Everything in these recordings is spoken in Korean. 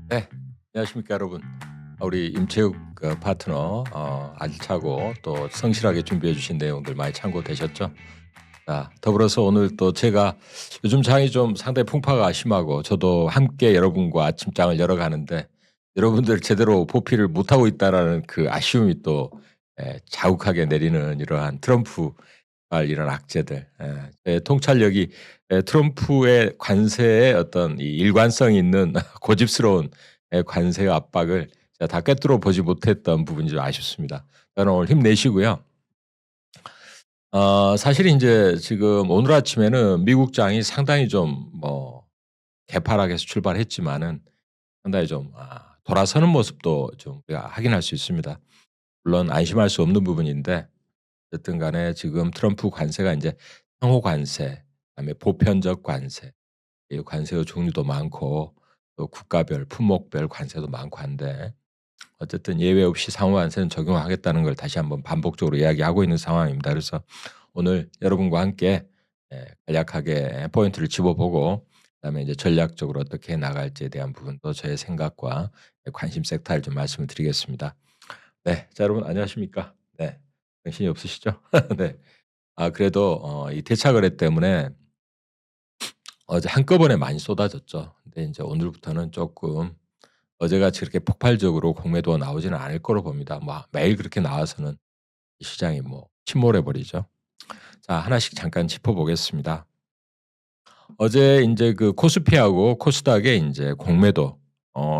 네. 안녕하십니까 여러분. 우리 임채욱 파트너 알차고 또 성실하게 준비해 주신 내용들 많이 참고되셨죠? 자, 더불어서 오늘 또 제가 요즘 장이 좀 상당히 풍파가 심하고 저도 함께 여러분과 아침장을 열어가는데 여러분들 제대로 보필을 못하고 있다라는 그 아쉬움이 또 자욱하게 내리는 이러한 트럼프발 이런 악재들. 통찰력이 트럼프의 관세의 어떤 이 일관성 있는 고집스러운 관세의 압박을 제가 다 꿰뚫어 보지 못했던 부분이 좀 아쉽습니다. 저는 오늘 힘내시고요. 사실 인제 지금 오늘 아침에는 미국장이 상당히 좀 개파락해서 출발했지만은 상당히 좀 돌아서는 모습도 좀 우리가 확인할 수 있습니다. 물론 안심할 수 없는 부분인데 어쨌든 간에 지금 트럼프 관세가 인제 상호 관세, 그다음에 보편적 관세, 이 관세의 종류도 많고 또 국가별, 품목별 관세도 많고 한데 어쨌든 예외 없이 상호 관세는 적용하겠다는 걸 다시 한번 반복적으로 이야기하고 있는 상황입니다. 그래서 오늘 여러분과 함께 간략하게 포인트를 짚어보고 그다음에 이제 전략적으로 어떻게 나갈지에 대한 부분도 저의 생각과 관심 섹터를 좀 말씀을 드리겠습니다. 네. 자 여러분 안녕하십니까. 네. 정신이 없으시죠? 네. 그래도 이 대차 거래 때문에 어제 한꺼번에 많이 쏟아졌죠. 근데 인제 오늘부터는 쪼끔 어제같이 그렇게 폭발적으로 공매도가 나오지는 않을 거로 봅니다. 매일 그렇게 나와서는 시장이 침몰해 버리죠. 자 하나씩 잠깐 짚어 보겠습니다. 어제 인제 그 코스피하고 코스닥의 인제 공매도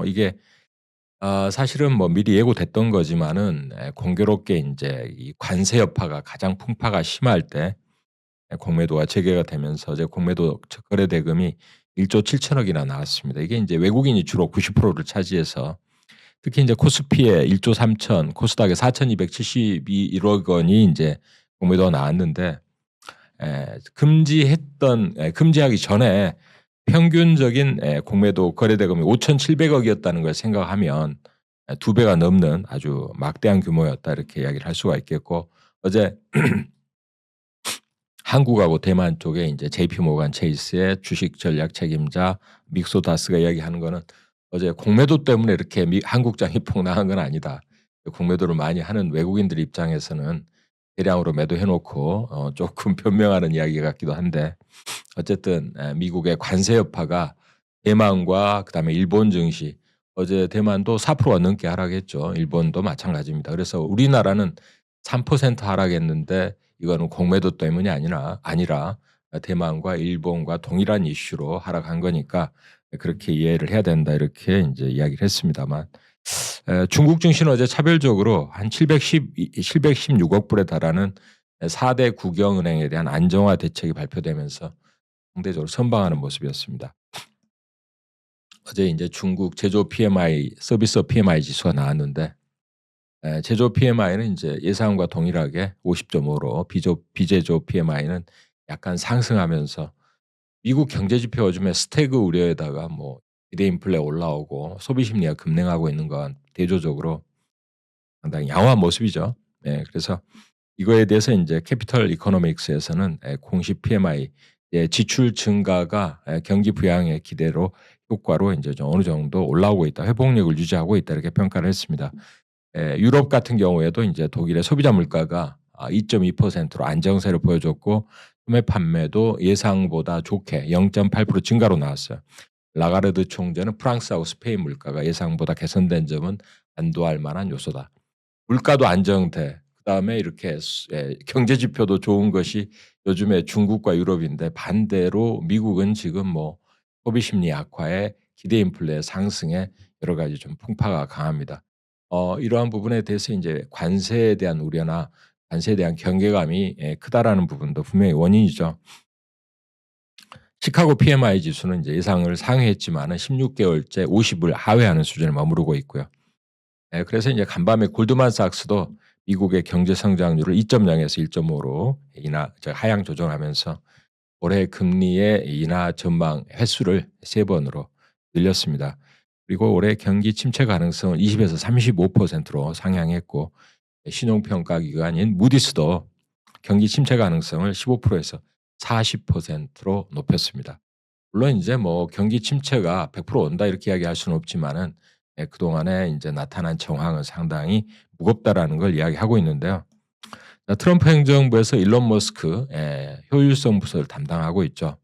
이게 사실은 미리 예고됐던 거지만은 공교롭게 인제 이 관세 여파가 가장 풍파가 심할 때 공매도가 재개가 되면서 어제 공매도 거래 대금이 1조 7천억 이나 나왔습니다. 이게 인제 외국인이 주로 90%를 차지해서 특히 인제 코스피에 1조 3천, 코스닥에 4,271억 원이 인제 공매도가 나왔는데 금지하기 전에 평균적인 공매도 거래 대금이 5,700억 이었다는 걸 생각하면 2배가 넘는 아주 막대한 규모였다 이렇게 이야기를 할 수가 있겠고 어제 한국하고 대만 쪽에 인제 JP 모간 체이스의 주식 전략 책임자 믹소다스가 이야기하는 거는 어제 공매도 때문에 이렇게 한국장이 폭락한 건 아니다. 공매도를 많이 하는 외국인들 입장에서는 대량으로 매도해 놓고 쪼끔 변명하는 이야기 같기도 한데 어쨌든 미국의 관세 여파가 대만과 그다음에 일본 증시 어제 대만도 4%가 넘게 하락했죠. 일본도 마찬가지입니다. 그래서 우리나라는 3% 하락했는데 이거는 공매도 때문이 아니라 대만과 일본과 동일한 이슈로 하락한 거니까 그렇게 이해를 해야 된다 이렇게 인제 이야기를 했습니다만 중국 증시는 어제 차별적으로 한 716억 불에 달하는 4대 국영은행에 대한 안정화 대책이 발표되면서 상대적으로 선방하는 모습이었습니다. 어제 인제 중국 제조 PMI 서비스업 PMI 지수가 나왔는데 제조 PMI는 인제 예상과 동일하게 50.5로 비제조 PMI는 약간 상승하면서 미국 경제 지표 요즘에 스태그 우려에다가 기대 인플레 올라오고 소비 심리가 급냉하고 있는 건 대조적으로 상당히 양호한 모습이죠. 그래서 이거에 대해서 인제 캐피털 이코노믹스에서는 공시 PMI 지출 증가가 경기 부양의 기대로 효과로 인제 좀 어느 정도 올라오고 있다. 회복력을 유지하고 있다. 이렇게 평가를 했습니다. 유럽 같은 경우에도 인제 독일의 소비자 물가가 2.2%로 안정세를 보여줬고 소매 판매도 예상보다 좋게 0.8% 증가로 나왔어요. 라가르드 총재는 프랑스하고 스페인 물가가 예상보다 개선된 점은 안도할 만한 요소다. 물가도 안정돼 그다음에 이렇게 경제 지표도 좋은 것이 요즘에 중국과 유럽인데 반대로 미국은 지금 소비 심리 악화에 기대 인플레 상승에 여러 가지 좀 풍파가 강합니다. 이러한 부분에 대해서 인제 관세에 대한 우려나 관세에 대한 경계감이 크다라는 부분도 분명히 원인이죠. 시카고 PMI 지수는 이제 예상을 상회했지만은 16개월째 50을 하회하는 수준에 머무르고 있고요. 그래서 이제 간밤에 골드만삭스도 미국의 경제 성장률을 2.0에서 1.5로 하향 조정하면서 올해 금리의 인하 전망 횟수를 3번으로 늘렸습니다. 그리고 올해 경기 침체 가능성을 20에서 35%로 상향했고 신용평가 기관인 무디스도 경기 침체 가능성을 15%에서 40%로 높였습니다. 물론 인제 뭐 경기 침체가 100% 온다 이렇게 이야기할 수는 없지만은 그동안에 인제 나타난 정황은 상당히 무겁다라는 걸 이야기하고 있는데요. 자 트럼프 행정부에서 일론 머스크 효율성 부서를 담당하고 있죠.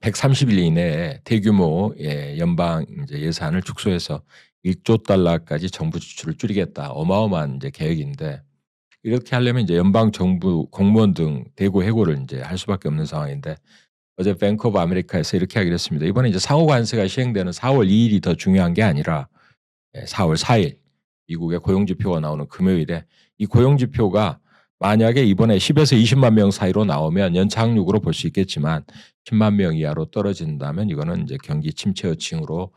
130일 이내에 대규모 연방 인제 예산을 축소해서 1조 달러까지 정부 지출을 줄이겠다. 어마어마한 인제 계획인데 이렇게 하려면 이제 연방 정부 공무원 등 대고 해고를 인제 할 수밖에 없는 상황인데 어제 뱅크 오브 아메리카에서 이렇게 하기로 했습니다. 이번에 이제 상호 관세가 시행되는 4월 2 일이 더 중요한 게 아니라 4월 4일 미국의 고용 지표가 나오는 금요일에 이 고용 지표가 만약에 이번에 10에서 20만 명 사이로 나오면 연착륙으로 볼 수 있겠지만 10만 명 이하로 떨어진다면 이거는 이제 경기 침체의 징후로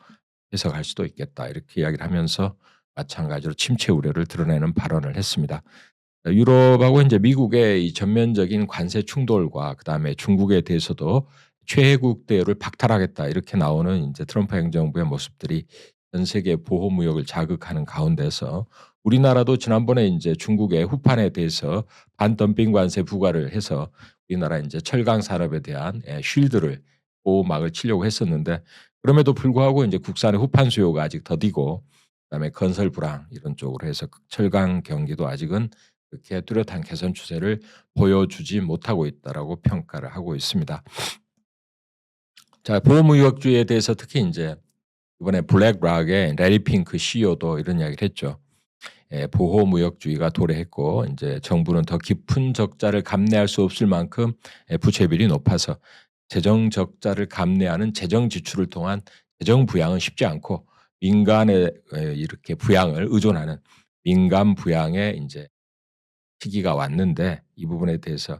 해석할 수도 있겠다. 이렇게 이야기를 하면서 마찬가지로 침체 우려를 드러내는 발언을 했습니다. 유럽하고 인제 미국의 이 전면적인 관세 충돌과 그다음에 중국에 대해서도 "최혜국 대우를 박탈하겠다." 이렇게 나오는 인제 트럼프 행정부의 모습들이 전 세계 보호 무역을 자극하는 가운데서 우리나라도 지난번에 인제 중국의 후판에 대해서 반덤핑 관세 부과를 해서 우리나라 인제 철강 산업에 대한 쉴드를 보호막을 치려고 했었는데 그럼에도 불구하고 인제 국산의 후판 수요가 아직 더디고 그다음에 건설 불황 이런 쪽으로 해서 철강 경기도 아직은 그렇게 뚜렷한 개선 추세를 보여주지 못하고 있다라고 평가를 하고 있습니다. 자 보호무역주의에 대해서 특히 인제 이번에 블랙락의 레리 핑크 CEO도 이런 이야기를 했죠. 보호무역주의가 도래했고 인제 정부는 더 깊은 적자를 감내할 수 없을 만큼 부채비율이 높아서 재정 적자를 감내하는 재정 지출을 통한 재정 부양은 쉽지 않고 민간의 이렇게 부양을 의존하는 민간 부양의 인제 시기가 왔는데 이 부분에 대해서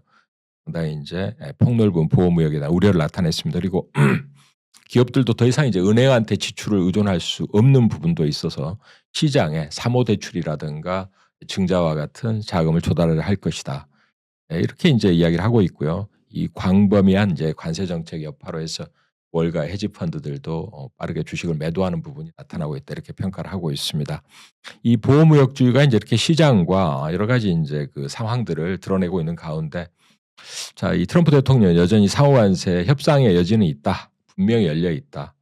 상당히 인제 폭넓은 보호무역에 대한 우려를 나타냈습니다. 그리고 기업들도 더 이상 이제 은행한테 지출을 의존할 수 없는 부분도 있어서 시장에 사모 대출이라든가 증자와 같은 자금을 조달을 할 것이다. 이렇게 인제 이야기를 하고 있고요. 이 광범위한 인제 관세 정책 여파로 해서 월가 헤지 펀드들도 빠르게 주식을 매도하는 부분이 나타나고 있다. 이렇게 평가를 하고 있습니다. 이 보호무역주의가 인제 이렇게 시장과 여러 가지 인제 그 상황들을 드러내고 있는 가운데 자 이 트럼프 대통령은 여전히 상호 관세 협상의 여지는 있다. 분명히 열려 있다.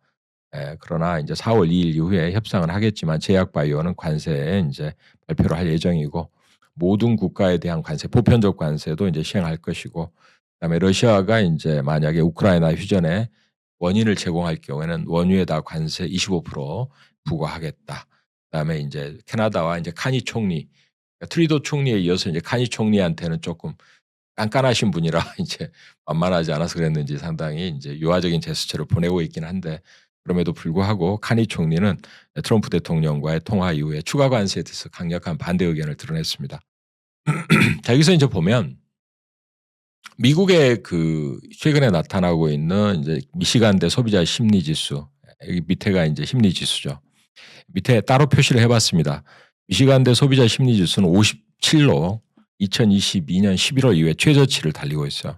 그러나 인제 4월 2일 이후에 협상을 하겠지만 제약 바이오는 관세에 인제 발표를 할 예정이고 모든 국가에 대한 관세 보편적 관세도 인제 시행할 것이고 그다음에 러시아가 인제 만약에 우크라이나 휴전에 원인을 제공할 경우에는 원유에다 관세 25% 부과하겠다. 그다음에 인제 캐나다와 인제 카니 총리 그러니까 트루도 총리에 이어서 이제 카니 총리한테는 쪼끔 깐깐하신 분이라 이제 만만하지 않아서 그랬는지 상당히 인제 유화적인 제스처를 보내고 있긴 한데 그럼에도 불구하고 카니 총리는 트럼프 대통령과의 통화 이후에 추가 관세에 대해서 강력한 반대 의견을 드러냈습니다. 자 여기서 인제 보면 미국의 그 최근에 나타나고 있는 인제 미시간대 소비자 심리 지수 여기 밑에가 인제 심리 지수죠. 밑에 따로 표시를 해 봤습니다. 미시간대 소비자 심리 지수는 57로 2022년 11월 이후에 최저치를 달리고 있어요.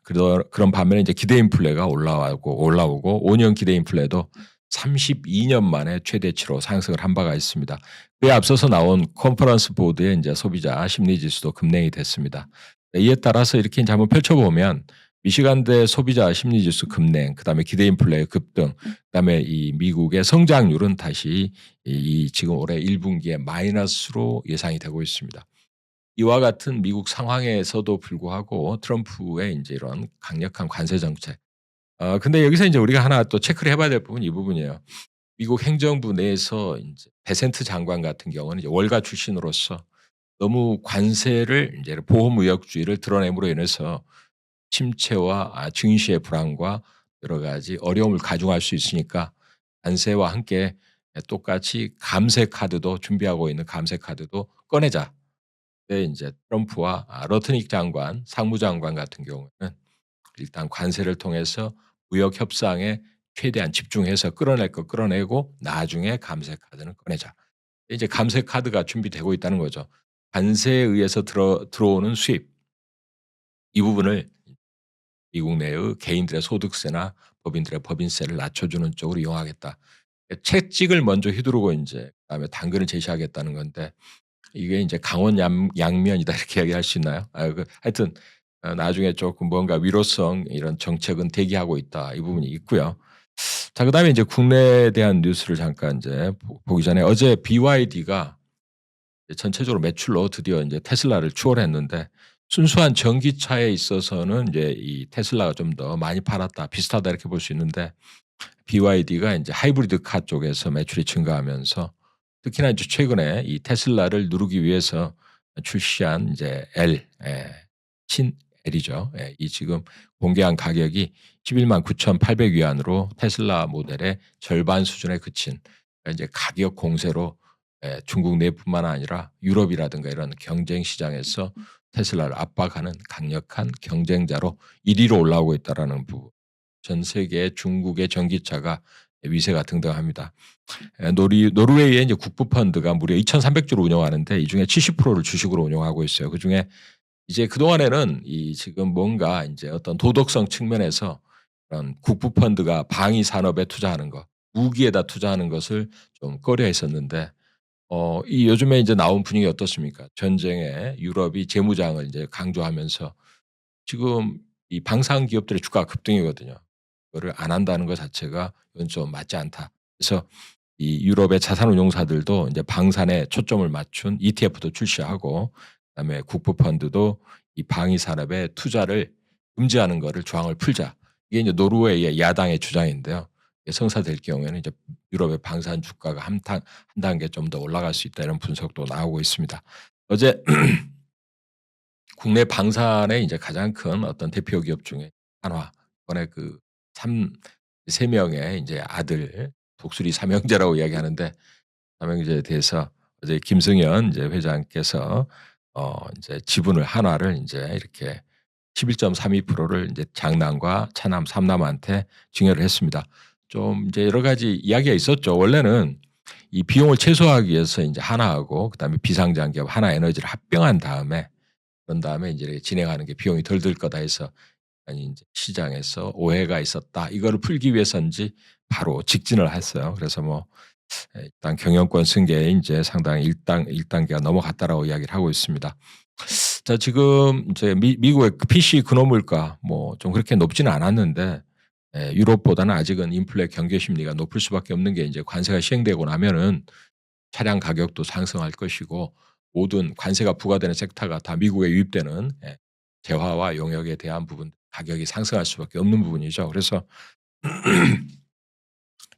그런 반면에 이제 기대 인플레가 올라오고 5년 기대 인플레도 32년 만에 최대치로 상승을 한 바가 있습니다. 그에 앞서서 나온 컨퍼런스 보드의 인제 소비자 심리 지수도 급냉이 됐습니다. 이에 따라서 이렇게 인제 한번 펼쳐보면 미시간대 소비자 심리 지수 급냉, 그다음에 기대 인플레의 급등, 그다음에 이 미국의 성장률은 다시 이 지금 올해 1 분기에 마이너스로 예상이 되고 있습니다. 이와 같은 미국 상황에서도 불구하고 트럼프의 인제 이런 강력한 관세 정책 근데 여기서 인제 우리가 하나 또 체크를 해 봐야 될 부분이 이 부분이에요. 미국 행정부 내에서 인제 베센트 장관 같은 경우는 이제 월가 출신으로서 너무 관세를 인제 보호무역주의를 드러냄으로 인해서 침체와 증시의 불안과 여러 가지 어려움을 가중할 수 있으니까 관세와 함께 똑같이 감세 카드도 준비하고 있는 감세 카드도 꺼내자. 인제 트럼프와 러트닉 장관, 상무장관 같은 경우에는 일단 관세를 통해서 무역 협상에 최대한 집중해서 끌어낼 거 끌어내고 나중에 감세 카드는 꺼내자. 이제 감세 카드가 준비되고 있다는 거죠. 관세에 의해서 들어오는 수입 이 부분을 미국 내의 개인들의 소득세나 법인들의 법인세를 낮춰주는 쪽으로 이용하겠다. 채찍을 먼저 휘두르고 인제 그다음에 당근을 제시하겠다는 건데 이게 인제 "강원 양면이다." 이렇게 이야기할 수 있나요? 하여튼 나중에 조금 뭔가 위로성 이런 정책은 대기하고 있다. 이 부분이 있고요. 자, 그다음에 이제 국내에 대한 뉴스를 잠깐 이제 보기 전에 어제 BYD가 전체적으로 매출로 드디어 이제 테슬라를 추월했는데 순수한 전기차에 있어서는 이제 이 테슬라가 좀 더 많이 팔았다. 비슷하다 이렇게 볼 수 있는데 BYD가 이제 하이브리드 카 쪽에서 매출이 증가하면서 특히나 이제 최근에 이 테슬라를 누르기 위해서 출시한 이제 L, 신 L이죠. 이 지금 공개한 가격이 1 1 9,800 위안으로 테슬라 모델의 절반 수준에 그친, 그러니까 이제 가격 공세로 중국 내뿐만 아니라 유럽이라든가 이런 경쟁 시장에서 테슬라를 압박하는 강력한 경쟁자로 1위로 올라오고 있다라는 부분. 전 세계 중국의 전기차가 위세가 등등합니다. 노르웨이의 이제 국부 펀드가 무려 2,300주를 운영하는데 이 중에 70%를 주식으로 운영하고 있어요. 그 중에 이제 그동안에는 이 지금 뭔가 이제 어떤 도덕성 측면에서 그런 국부 펀드가 방위 산업에 투자하는 것, 무기에다 투자하는 것을 좀 꺼려 했었는데 이 요즘에 이제 나온 분위기 어떻습니까? 전쟁에 유럽이 재무장을 이제 강조하면서 지금 이 방산 기업들의 주가가 급등이거든요. 그거를 안 한다는 것 자체가 이건 좀 맞지 않다. 그래서 이 유럽의 자산운용사들도 이제 방산에 초점을 맞춘 ETF도 출시하고 그다음에 국부 펀드도 이 방위 산업에 투자를 금지하는 거를 조항을 풀자. 이게 이제 노르웨이의 야당의 주장인데요. 이게 성사될 경우에는 이제 유럽의 방산 주가가 한 단계 좀 더 올라갈 수 있다 이런 분석도 나오고 있습니다. 어제 국내 방산의 이제 가장 큰 어떤 대표 기업 중에 한화, 이번에 그 세 명의 이제 아들 독수리 삼형제라고 이야기하는데 삼형제에 대해서 어제 김승현 이제 회장께서 이제 지분을 한화를 이제 이렇게 11.32%를 이제 장남과 차남, 삼남한테 증여를 했습니다. 좀 이제 여러 가지 이야기가 있었죠. 원래는 이 비용을 최소화하기 위해서 이제 한화하고 그다음에 비상장 기업 하나에너지를 합병한 다음에 그런 다음에 이제 이렇게 진행하는 게 비용이 덜 들 거다 해서 아니 인제 시장에서 오해가 있었다. 이거를 풀기 위해서인지 바로 직진을 했어요. 그래서 뭐 일단 경영권 승계에 인제 상당히 1 단계가 넘어갔다라고 이야기를 하고 있습니다. 자, 지금 이제 미국의 그 PC 근원물가 뭐 좀 그렇게 높지는 않았는데 유럽보다는 아직은 인플레 경계 심리가 높을 수밖에 없는 게 이제 관세가 시행되고 나면은 차량 가격도 상승할 것이고 모든 관세가 부과되는 섹터가 다 미국에 유입되는 재화와 용역에 대한 부분 가격이 상승할 수밖에 없는 부분이죠. 그래서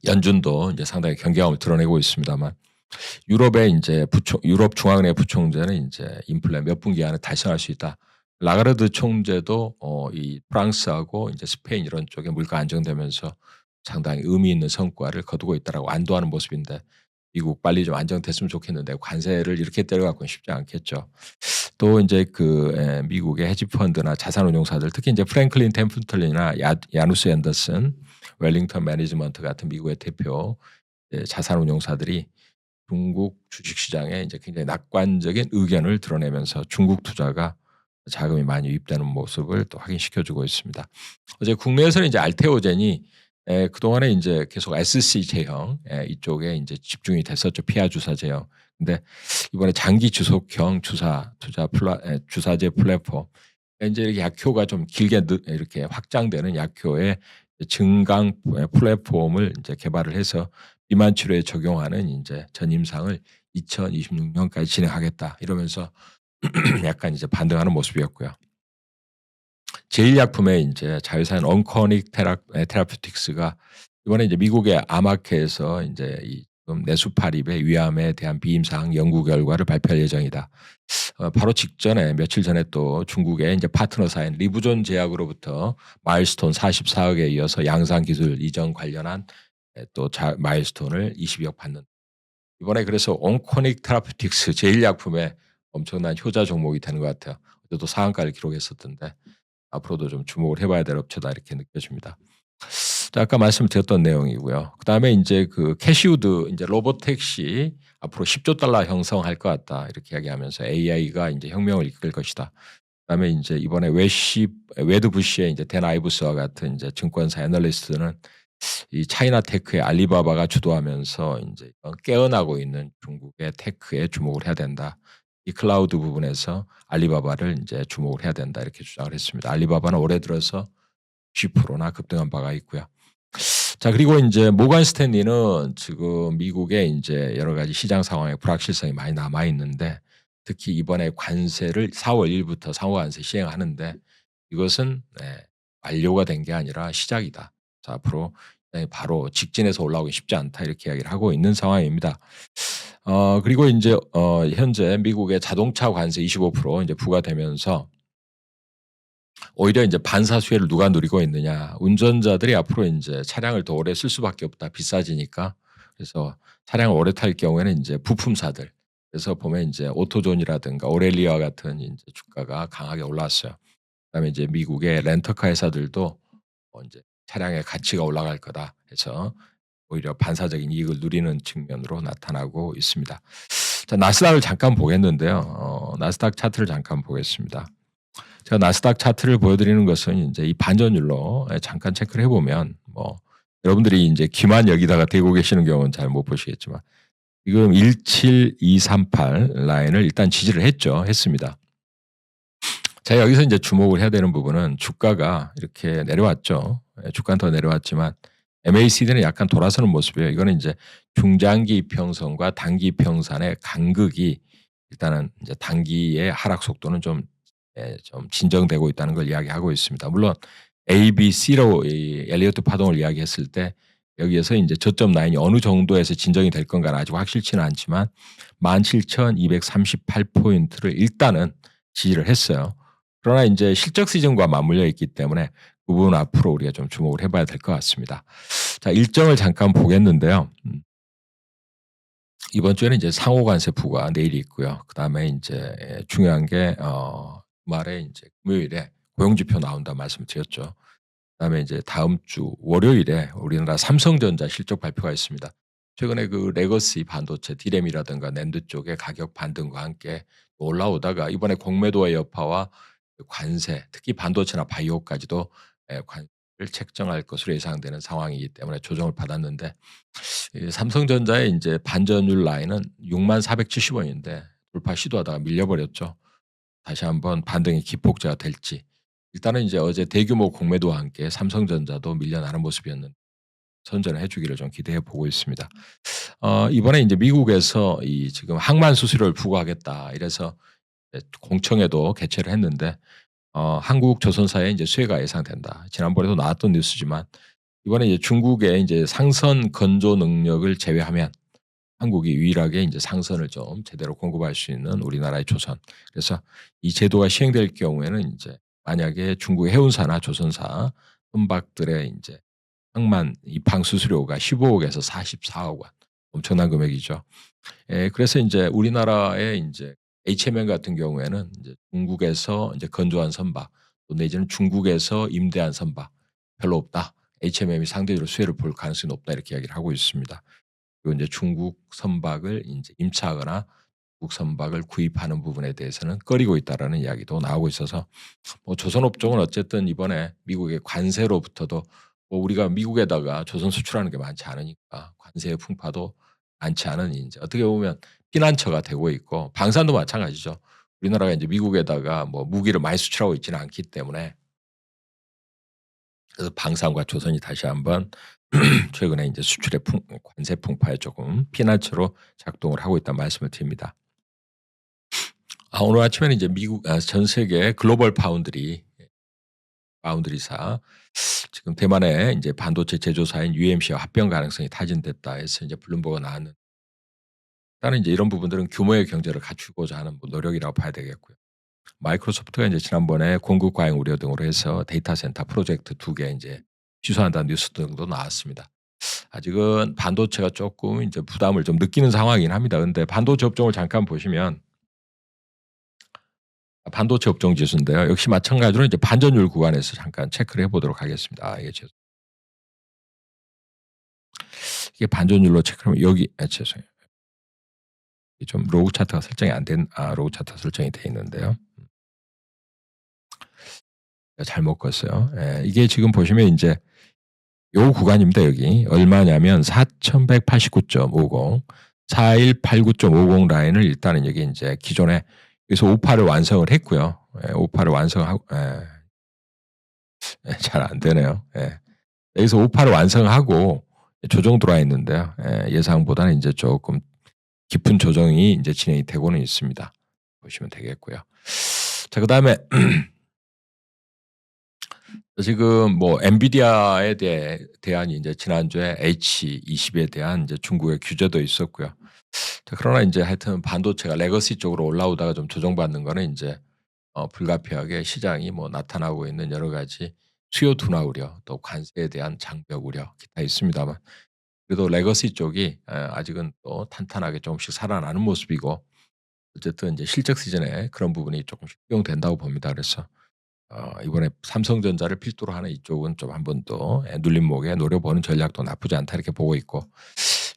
연준도 이제 상당히 경계감을 드러내고 있습니다만 유럽의 이제 유럽 중앙은행 부총재는 이제 인플레 몇 분기 안에 달성할 수 있다. 라가르드 총재도 이 프랑스하고 이제 스페인 이런 쪽에 물가 안정되면서 상당히 의미 있는 성과를 거두고 있다라고 안도하는 모습인데 미국 빨리 좀 안정됐으면 좋겠는데 관세를 이렇게 때려갖고는 쉽지 않겠죠. 또 이제 미국의 헤지 펀드나 자산운용사들 특히 이제 프랭클린 템플턴이나 야누스 앤더슨, 웰링턴 매니지먼트 같은 미국의 대표 자산운용사들이 중국 주식시장에 이제 굉장히 낙관적인 의견을 드러내면서 중국 투자가 자금이 많이 유입되는 모습을 또 확인시켜주고 있습니다. 어제 국내에서는 이제 알테오젠이 그동안에 이제 계속 SC 제형 이쪽에 이제 집중이 됐었죠. 피하 주사 제형. 근데 이번에 장기 지속형 주사제 플랫폼 이제 이렇게 약효가 좀 길게 이렇게 확장되는 약효의 증강 플랫폼을 이제 개발을 해서 비만 치료에 적용하는 이제 전임상을 2026년까지 진행하겠다 이러면서 약간 이제 반등하는 모습이었고요. 제일약품의 이제 자회사인 언코닉 테라퓨틱스가 이번에 이제 미국의 아마케에서 이제 이 내수파립의 위암에 대한 비임상 연구 결과를 발표할 예정이다. 바로 직전에 며칠 전에 또 중국의 이제 파트너사인 리부존 제약으로부터 마일스톤 44억에 이어서 양산 기술 이전 관련한 또 마일스톤을 20억 받는. 이번에 그래서 온코닉 테라퓨틱스 제일약품의 엄청난 효자 종목이 되는 것 같아요. 또 상한가를 기록했었던데 앞으로도 좀 주목을 해봐야 될 업체다 이렇게 느껴집니다. 자, 아까 말씀드렸던 내용이고요. 그다음에 이제 그 캐시우드 이제 로보택시 앞으로 10조 달러 형성할 것 같다 이렇게 이야기하면서 AI가 이제 혁명을 이끌 것이다. 그다음에 이제 이번에 웨드 부시의 이제 댄 아이브스와 같은 이제 증권사 애널리스트는 이 차이나 테크의 알리바바가 주도하면서 이제 깨어나고 있는 중국의 테크에 주목을 해야 된다. 이 클라우드 부분에서 알리바바를 이제 주목을 해야 된다 이렇게 주장을 했습니다. 알리바바는 올해 들어서 10%나 급등한 바가 있고요. 자, 그리고 인제 모건 스탠리는 지금 미국의 인제 여러 가지 시장 상황에 불확실성이 많이 남아 있는데 특히 이번에 관세를 4월 1 일부터 상호 관세 시행하는데 이것은 완료가 된 게 아니라 시작이다. 그래서 앞으로 바로 직진해서 올라오기 쉽지 않다 이렇게 이야기를 하고 있는 상황입니다. 그리고 인제 현재 미국의 자동차 관세 25% 이제 부과되면서 오히려 이제 반사수혜를 누가 누리고 있느냐. 운전자들이 앞으로 인제 차량을 더 오래 쓸 수밖에 없다. 비싸지니까. 그래서 차량을 오래 탈 경우에는 인제 부품사들. 그래서 보면 인제 오토존이라든가 오렐리와 같은 인제 주가가 강하게 올라왔어요. 그다음에 이제 미국의 렌터카 회사들도 인제 '차량의 가치가 올라갈 거다.' 해서 오히려 반사적인 이익을 누리는 측면으로 나타나고 있습니다. 자, 나스닥을 잠깐 보겠는데요. 나스닥 차트를 잠깐 보겠습니다. 제가 나스닥 차트를 보여드리는 것은 인제 이 반전율로 잠깐 체크를 해 보면 여러분들이 인제 귀만 여기다가 대고 계시는 경우는 잘 못 보시겠지만 지금 17238 라인을 일단 지지를 했습니다. 자, 여기서 인제 주목을 해야 되는 부분은 주가가 이렇게 내려왔죠. 주가는 더 내려왔지만 MACD는 약간 돌아서는 모습이에요. 이거는 인제 중장기 이평선과 단기 이평선의 간극이 일단은 이제 단기의 하락 속도는 좀 진정되고 있다는 걸 이야기하고 있습니다. 물론 A, B, C로 이 엘리어트 파동을 이야기했을 때 여기에서 인제 저점 라인이 어느 정도에서 진정이 될 건가는 아직 확실치는 않지만 17,238 포인트를 일단은 지지를 했어요. 그러나 인제 실적 시즌과 맞물려 있기 때문에 그 부분은 앞으로 우리가 좀 주목을 해 봐야 될 것 같습니다. 자, 일정을 잠깐 보겠는데요. 이번 주에는 이제 상호 관세 부과 내일 있고요. 그다음에 인제 중요한 게 주말에 인제 금요일에 고용 지표 나온다 말씀을 드렸죠. 그다음에 이제 다음 주 월요일에 우리나라 삼성전자 실적 발표가 있습니다. 최근에 그 레거시 반도체 D램이라든가 낸드 쪽의 가격 반등과 함께 올라오다가 이번에 공매도의 여파와 그 관세, 특히 반도체나 바이오까지도 관세를 책정할 것으로 예상되는 상황이기 때문에 조정을 받았는데 이 삼성전자의 인제 반전율 라인은 6470원인데 돌파 시도하다가 밀려버렸죠. 다시 한번 반등의 기폭제가 될지. 일단은 이제 어제 대규모 공매도와 함께 삼성전자도 밀려나는 모습이었는데 선전을 해 주기를 좀 기대해 보고 있습니다. 이번에 인제 미국에서 이 지금 항만 수수료를 부과하겠다 이래서 공청회도 개최를 했는데 한국 조선사에 인제 수혜가 예상된다. 지난번에도 나왔던 뉴스지만 이번에 이제 중국의 인제 상선 건조 능력을 제외하면 한국이 유일하게 인제 상선을 좀 제대로 공급할 수 있는 우리나라의 조선. 그래서 이 제도가 시행될 경우에는 인제 만약에 중국의 해운사나 조선사 선박들의 인제 항만 입항 수수료가 15억에서 44억 원 엄청난 금액이죠. 그래서 인제 우리나라의 인제 HMM 같은 경우에는 인제 중국에서 인제 건조한 선박 또 내지는 중국에서 임대한 선박 별로 없다. HMM이 상대적으로 수혜를 볼 가능성이 높다 이렇게 이야기를 하고 있습니다. 그리고 인제 중국 선박을 인제 임차하거나 중국 선박을 구입하는 부분에 대해서는 꺼리고 있다라는 이야기도 나오고 있어서 조선업종은 어쨌든 이번에 미국의 관세로부터도 우리가 미국에다가 조선 수출하는 게 많지 않으니까 관세의 풍파도 많지 않은 인제 어떻게 보면 피난처가 되고 있고 방산도 마찬가지죠. 우리나라가 인제 미국에다가 무기를 많이 수출하고 있지는 않기 때문에 그래서 방산과 조선이 다시 한번 최근에 인제 수출의 관세 풍파에 조금 피난처로 작동을 하고 있다는 말씀을 드립니다. 오늘 아침에는 이제 미국 전 세계 글로벌 파운드리사 지금 대만의 인제 반도체 제조사인 UMC와 합병 가능성이 타진됐다 해서 이제 블룸버그가 나왔는데 일단은 이제 이런 부분들은 규모의 경제를 갖추고자 하는 노력이라고 봐야 되겠고요. 마이크로소프트가 이제 지난번에 공급 과잉 우려 등으로 해서 데이터 센터 프로젝트 2개 인제 취소한다는 뉴스 등도 나왔습니다. 아직은 반도체가 쪼끔 인제 부담을 좀 느끼는 상황이긴 합니다. 근데 반도체 업종을 잠깐 보시면 반도체 업종 지수인데요. 역시 마찬가지로 이제 반전율 구간에서 잠깐 체크를 해 보도록 하겠습니다. 이게 반전율로 체크하면 여기 죄송해요. 좀 로우 차트가 설정이 안 된 로우 차트가 설정이 돼 있는데요. 잘못 껐어요. 이게 지금 보시면 인제 요 구간입니다 여기. 얼마냐면 4189.50 4189.50 라인을 일단은 여기 인제 기존에 여기서 오파를 완성을 했고요. 예 오파를 완성하고 잘 안 되네요. 예. 여기서 오파를 완성하고 조정 들어와 있는데요. 예상보다는 인제 쪼끔 깊은 조정이 인제 진행이 되고는 있습니다. 보시면 되겠고요. 자 그다음에 지금 뭐 엔비디아에 대한 인제 지난주에 H20에 대한 인제 중국의 규제도 있었고요. 자 그러나 인제 하여튼 반도체가 레거시 쪽으로 올라오다가 좀 조정받는 거는 인제 불가피하게 시장이 뭐 나타나고 있는 여러 가지 수요 둔화 우려 또 관세에 대한 장벽 우려 기타 있습니다만 그래도 레거시 쪽이 아직은 또 탄탄하게 조금씩 살아나는 모습이고 어쨌든 이제 실적 시즌에 그런 부분이 조금씩 적용된다고 봅니다. 그래서 이번에 삼성전자를 필두로 하는 이쪽은 좀 한번 더 눌림목에 노려보는 전략도 나쁘지 않다 이렇게 보고 있고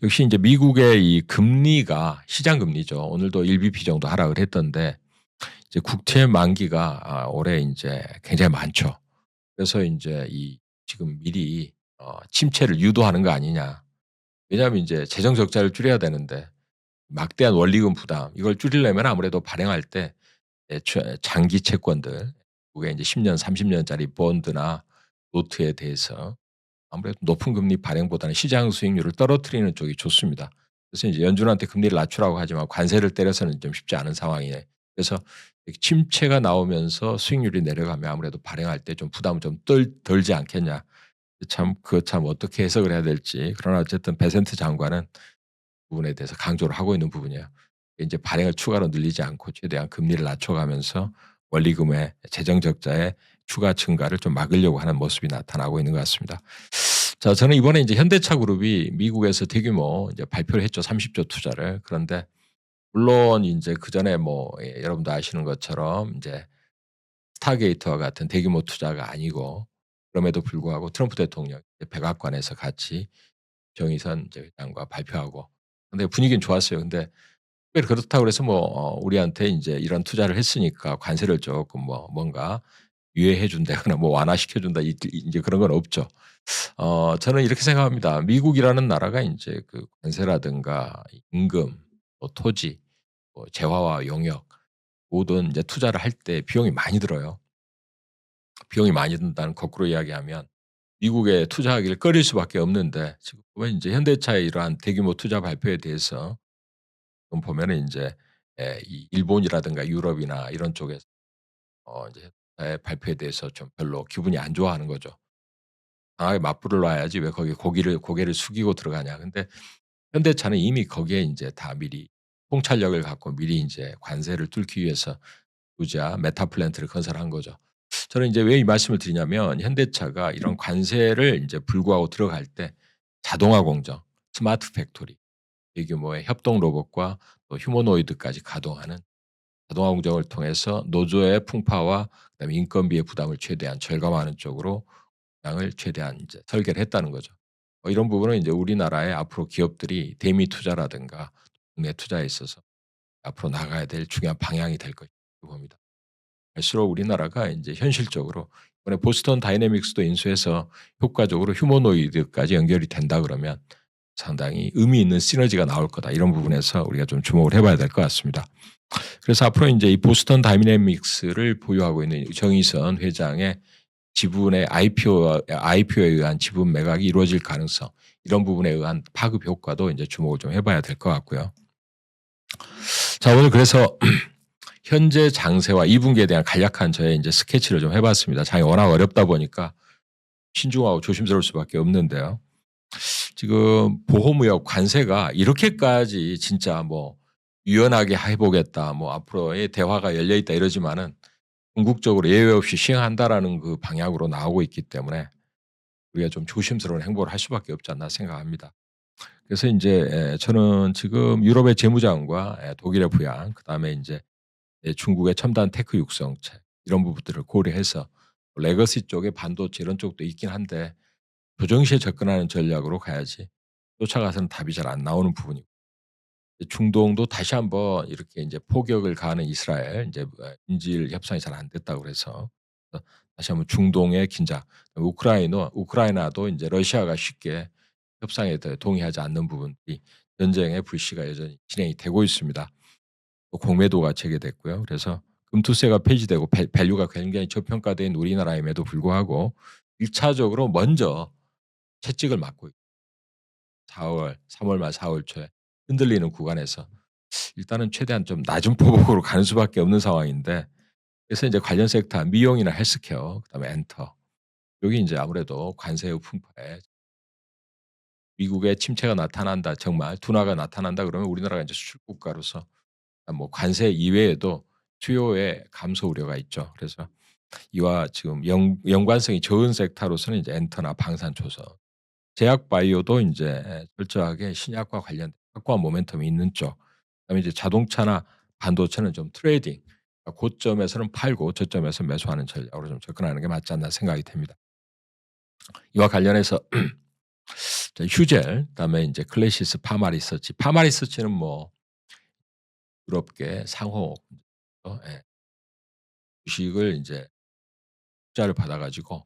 역시 인제 미국의 이 금리가 시장 금리죠. 오늘도 1 bp 정도 하락을 했던데 이제 국채 만기가 올해 인제 굉장히 많죠. 그래서 인제 이 지금 미리 침체를 유도하는 거 아니냐. 왜냐하면 인제 재정 적자를 줄여야 되는데 막대한 원리금 부담 이걸 줄이려면 아무래도 발행할 때 장기 채권들 그게 인제 10 년, 30 년짜리 본드나 노트에 대해서 아무래도 높은 금리 발행보다는 시장 수익률을 떨어뜨리는 쪽이 좋습니다. 그래서 이제 연준한테 금리를 낮추라고 하지만 관세를 때려서는 좀 쉽지 않은 상황이에요. 그래서 이렇게 침체가 나오면서 수익률이 내려가면 아무래도 발행할 때 좀 부담을 좀 덜지 않겠냐. 참 어떻게 해석을 해야 될지. 그러나 어쨌든 베센트 장관은 부분에 대해서 강조를 하고 있는 부분이에요. 인제 발행을 추가로 늘리지 않고 최대한 금리를 낮춰가면서 원리금의 재정 적자의 추가 증가를 좀 막으려고 하는 모습이 나타나고 있는 것 같습니다. 자 저는 이번에 인제 현대차 그룹이 미국에서 대규모 이제 발표를 했죠. 30조 투자를. 그런데 물론 인제 그전에 뭐 여러분도 아시는 것처럼 인제 스타게이트와 같은 대규모 투자가 아니고 그럼에도 불구하고 트럼프 대통령이 백악관에서 같이 정의선 이제 회장과 발표하고 근데 분위기는 좋았어요. 근데 특별히 그렇다고 그래서 뭐 우리한테 인제 이런 투자를 했으니까 관세를 쪼끔 뭐 뭔가 유예해 준다거나 뭐 완화시켜 준다 인제 그런 건 없죠. 저는 이렇게 생각합니다. 미국이라는 나라가 인제 그 관세라든가 임금 뭐 토지 뭐 재화와 용역 모든 인제 투자를 할 때 비용이 많이 들어요. 비용이 많이 든다는 거꾸로 이야기하면 미국에 투자하기를 꺼릴 수밖에 없는데 지금 보면 인제 현대차의 이러한 대규모 투자 발표에 대해서 좀 보면은 인제 이 일본이라든가 유럽이나 이런 쪽에서 이제 의 발표에 대해서 좀 별로 기분이 안 좋아하는 거죠. 강하게 맞불을 놔야지 왜 거기에 고개를 숙이고 들어가냐. 근데 현대차는 이미 거기에 인제 다 미리 통찰력을 갖고 미리 인제 관세를 뚫기 위해서 부자 메타 플랜트를 건설한 거죠. 저는 인제 왜 이 말씀을 드리냐면 현대차가 이런 관세를 인제 불구하고 들어갈 때 자동화 공정, 스마트 팩토리, 대규모의 협동 로봇과 또 휴머노이드까지 가동하는 자동화 공정을 통해서 노조의 풍파와 그다음에 인건비의 부담을 최대한 절감하는 쪽으로 양을 최대한 인제 설계를 했다는 거죠. 이런 부분은 인제 우리나라의 앞으로 기업들이 대미 투자라든가 국내 투자에 있어서 앞으로 나가야 될 중요한 방향이 될 것이라고 봅니다. 갈수록 우리나라가 인제 현실적으로 이번에 보스턴 다이내믹스도 인수해서 효과적으로 휴머노이드까지 연결이 된다 그러면 상당히 의미 있는 시너지가 나올 거다. 이런 부분에서 우리가 좀 주목을 해 봐야 될 것 같습니다. 그래서 앞으로 인제 이 보스턴 다이내믹스를 보유하고 있는 정의선 회장의 지분의 IPO에 의한 지분 매각이 이루어질 가능성 이런 부분에 의한 파급 효과도 인제 주목을 좀 해 봐야 될 것 같고요. 자 오늘 그래서 현재 장세와 2 분기에 대한 간략한 저의 인제 스케치를 좀 해 봤습니다. 장이 워낙 어렵다 보니까 신중하고 조심스러울 수밖에 없는데요. 지금 보호무역 관세가 이렇게까지 진짜 뭐 유연하게 해 보겠다 뭐 앞으로의 대화가 열려 있다 이러지만은 궁극적으로 예외 없이 시행한다라는 그 방향으로 나오고 있기 때문에 우리가 좀 조심스러운 행보를 할 수밖에 없지 않나 생각합니다. 그래서 인제 저는 지금 유럽의 재무장과 독일의 부양 그다음에 인제 중국의 첨단 테크 육성체 이런 부분들을 고려해서 레거시 쪽에 반도체 이런 쪽도 있긴 한데 조정시에 접근하는 전략으로 가야지 쫓아가서는 답이 잘 안 나오는 부분이고 중동도 다시 한번 이렇게 인제 포격을 가하는 이스라엘 인제 인질 협상이 잘 안 됐다고 그래서 다시 한번 중동의 긴장 우크라이나도 인제 러시아가 쉽게 협상에 대해 동의하지 않는 부분들이 전쟁의 불씨가 여전히 진행이 되고 있습니다. 또 공매도가 재개됐고요. 그래서 금투세가 폐지되고 밸류가 굉장히 저평가된 우리나라임에도 불구하고 1 차적으로 먼저 채찍을 맞고 4월, 3월 말 4월 초에 흔들리는 구간에서 일단은 최대한 좀 낮은 포복으로 가는 수밖에 없는 상황인데, 그래서 이제 관련 섹터 미용이나 헬스케어 그다음에 엔터, 여기 인제 아무래도 관세의 풍파에 미국의 침체가 나타난다, 정말 둔화가 나타난다 그러면 우리나라가 인제 수출 국가로서 뭐 관세 이외에도 수요의 감소 우려가 있죠. 그래서 이와 지금 연관성이 적은 섹터로서는 이제 엔터나 방산초선, 제약 바이오도 인제 철저하게 신약과 관련된 확고한 모멘텀이 있는 쪽, 그다음에 이제 자동차나 반도체는 좀 트레이딩, 그러니까 고점에서는 팔고 저점에서 매수하는 전략으로 좀 접근하는 게 맞지 않나 생각이 됩니다. 이와 관련해서 휴젤 그다음에 인제 클래시스 파마 리서치, 파마 리서치는 뭐 유럽계 상호 예 주식을 인제 투자를 받아 가지고,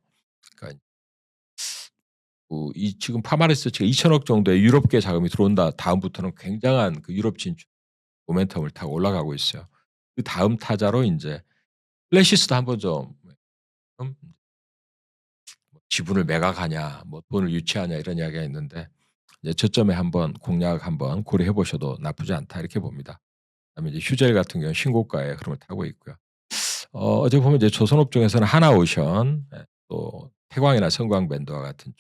그러니까 이 지금 파마 리서치가 2,000억 정도의 유럽계 자금이 들어온다 다음부터는 굉장한 그 유럽 진출 모멘텀을 타고 올라가고 있어요. 그다음 타자로 인제 플래시스도 한번 좀 지분을 매각하냐 뭐 돈을 유치하냐 이런 이야기가 있는데, 이제 저점에 한번 공략 한번 고려해 보셔도 나쁘지 않다 이렇게 봅니다. 그다음에 이제 휴젤 같은 경우는 신고가의 흐름을 타고 있고요. 어제 보면 이제 조선업종에서는 하나오션, 또 태광이나 성광밴드와 같은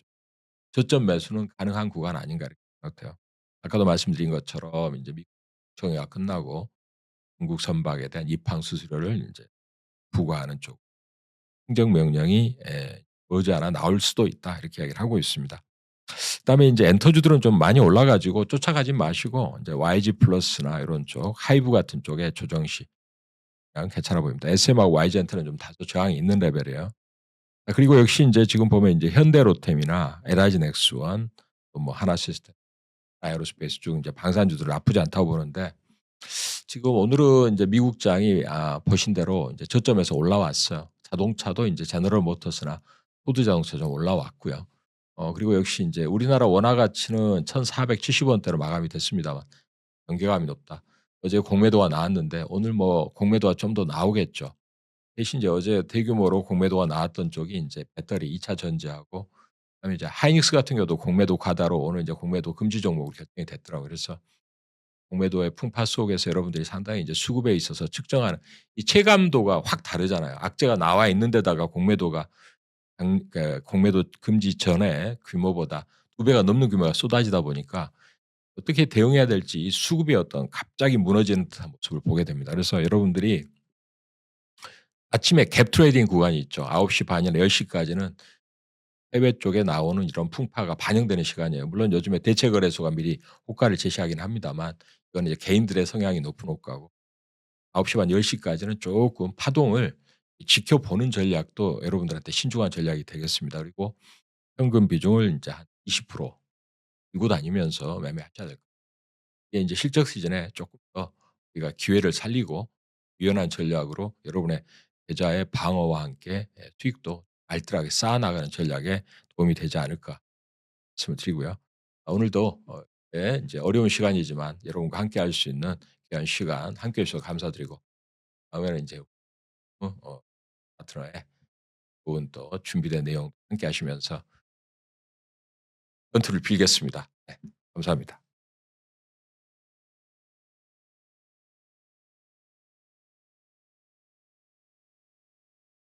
저점 매수는 가능한 구간 아닌가 이렇게 생각돼요. 아까도 말씀드린 것처럼 인제 미국 총회가 끝나고 중국 선박에 대한 입항 수수료를 인제 부과하는 쪽 행정명령이 머지않아 나올 수도 있다 이렇게 이야기를 하고 있습니다. 그다음에 인제 엔터주들은 좀 많이 올라 가지고 쫓아가지 마시고 인제 YG 플러스나 이런 쪽 하이브 같은 쪽에 조정 시 그냥 괜찮아 보입니다. SM하고 YG한테는 좀 다소 저항이 있는 레벨이에요. 그리고 역시 인제 지금 보면 인제 현대로템이나 LIG 넥스원, 또 뭐 하나시스템, 아이로스페이스 쭉 인제 방산주들은 나쁘지 않다고 보는데, 지금 오늘은 인제 미국장이 보신 대로 인제 저점에서 올라왔어요. 자동차도 인제 제너럴 모터스나 포드 자동차 좀 올라왔고요. 그리고 역시 인제 우리나라 원화 가치는 1,470 원대로 마감이 됐습니다만 경계감이 높다. 어제 공매도가 나왔는데 오늘 뭐 공매도가 좀 더 나오겠죠. 대신 이제 어제 대규모로 공매도가 나왔던 쪽이 인제 배터리 2차 전지하고, 그다음에 이제 하이닉스 같은 경우도 공매도 과다로 오늘 이제 공매도 금지 종목으로 결정이 됐더라고요. 그래서 공매도의 풍파 속에서 여러분들이 상당히 이제 수급에 있어서 측정하는 이 체감도가 확 다르잖아요. 악재가 나와 있는 데다가 공매도가 그러니까 공매도 금지 전에 규모보다 2배가 넘는 규모가 쏟아지다 보니까 어떻게 대응해야 될지 이 수급이 어떤 갑자기 무너지는 듯한 모습을 보게 됩니다. 그래서 여러분들이 아침에 갭 트레이딩 구간이 있죠. 9시 반이나 10 시까지는 해외 쪽에 나오는 이런 풍파가 반영되는 시간이에요. 물론 요즘에 대체 거래소가 미리 호가를 제시하긴 합니다만 이거는 이제 개인들의 성향이 높은 호가고, 9시 반 10 시까지는 쪼끔 파동을 지켜보는 전략도 여러분들한테 신중한 전략이 되겠습니다. 그리고 현금 비중을 인제 한 20% 들고 다니면서 매매하셔야 될, 이게 인제 실적 시즌에 쪼끔 더 우리가 기회를 살리고 유연한 전략으로 여러분의 계좌의 방어와 함께 수익도 알뜰하게 쌓아 나가는 전략에 도움이 되지 않을까 말씀을 드리고요. 오늘도 인제 어려운 시간이지만 여러분과 함께 할 수 있는 귀한 시간 함께 해 주셔서 감사드리고, 다음에는 인제 파트너의 좋은 또 준비된 내용 함께 하시면서 건투를 빌겠습니다. 네. 감사합니다.